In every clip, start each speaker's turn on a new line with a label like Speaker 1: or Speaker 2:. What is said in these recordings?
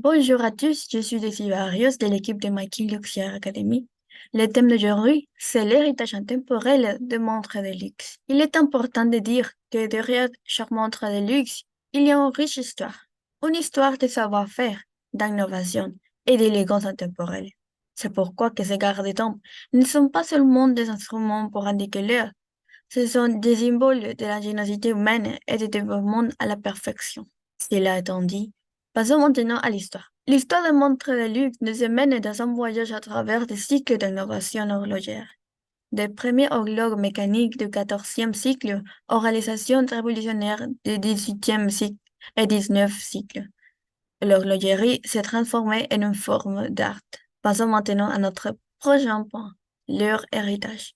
Speaker 1: Bonjour à tous, je suis Daisy Barrios de l'équipe de Making Luxier Academy. Le thème d'aujourd'hui, c'est l'héritage intemporel de montres de luxe. Il est important de dire que derrière chaque montre de luxe, il y a une riche histoire. Une histoire de savoir-faire, d'innovation et d'élégance intemporelle. C'est pourquoi que ces garde-temps ne sont pas seulement des instruments pour indiquer l'heure, ce sont des symboles de l'ingéniosité humaine et du développement à la perfection. Cela étant dit, passons maintenant à l'histoire. L'histoire de montres de luxe nous amène dans un voyage à travers des cycles d'innovation horlogère. Des premiers horloges mécaniques du XIVe siècle aux réalisations révolutionnaires du XVIIIe siècle et XIXe siècle. L'horlogerie s'est transformée en une forme d'art. Passons maintenant à notre prochain point, leur héritage.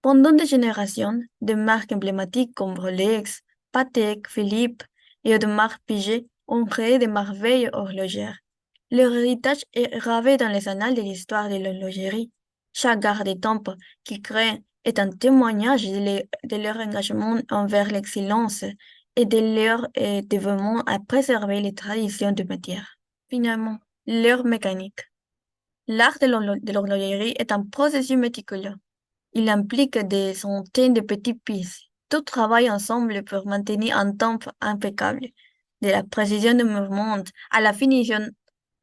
Speaker 1: Pendant des générations, des marques emblématiques comme Rolex, Patek Philippe et Audemars Piguet ont créé des merveilles horlogères. Leur héritage est gravé dans les annales de l'histoire de l'horlogerie. Chaque garde-temps qu'ils créent est un témoignage de leur engagement envers l'excellence et de leur dévouement à préserver les traditions de métier. Finalement, leur mécanique. L'art de l'horlogerie est un processus méticuleux. Il implique des centaines de petites pièces. Tout travaille ensemble pour maintenir un temps impeccable, de la précision du mouvement à la finition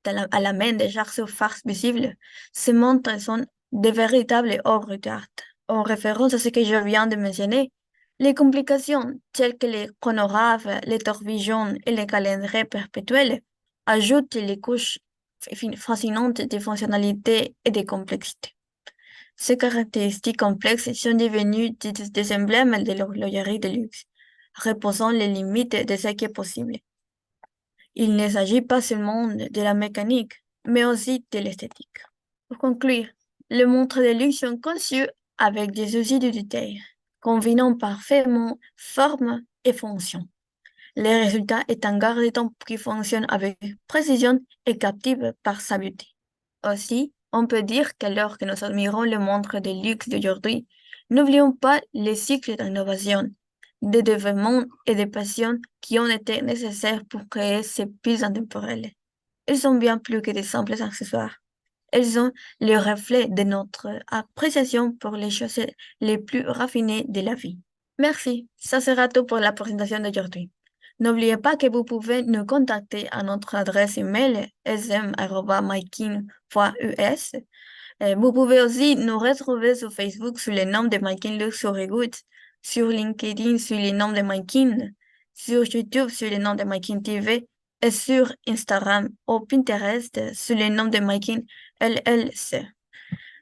Speaker 1: à la main de chaque surface visible. Ces montres sont de véritables œuvres d'art. En référence à ce que je viens de mentionner, les complications telles que les chronographes, les tourbillons et les calendriers perpétuels ajoutent les couches fascinantes de fonctionnalité et de complexité. Ces caractéristiques complexes sont devenues des emblèmes de l'horlogerie de luxe, reposant les limites de ce qui est possible. Il ne s'agit pas seulement de la mécanique, mais aussi de l'esthétique. Pour conclure, les montres de luxe sont conçues avec des soucis de détail, combinant parfaitement forme et fonction. Le résultat est un garde-temps qui fonctionne avec précision et captive par sa beauté. Aussi, on peut dire qu'alors que nous admirons les montres de luxe d'aujourd'hui, n'oublions pas les cycles d'innovation, de développement et de passion qui ont été nécessaires pour créer ces pièces intemporelles. Elles sont bien plus que des simples accessoires. Elles sont le reflet de notre appréciation pour les choses les plus raffinées de la vie. Merci, ça sera tout pour la présentation d'aujourd'hui. N'oubliez pas que vous pouvez nous contacter à notre adresse email sm@mykin.us. Vous pouvez aussi nous retrouver sur Facebook sous le nom de Mykin Luxury Goods, sur LinkedIn sous le nom de Mykin, sur YouTube sous le nom de Mykin TV et sur Instagram ou Pinterest sous le nom de Mykin LLC.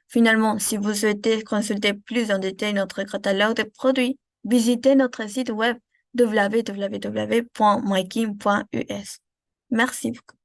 Speaker 1: Finalement, si vous souhaitez consulter plus en détail notre catalogue de produits, visitez notre site web www.mykin.us. Merci beaucoup.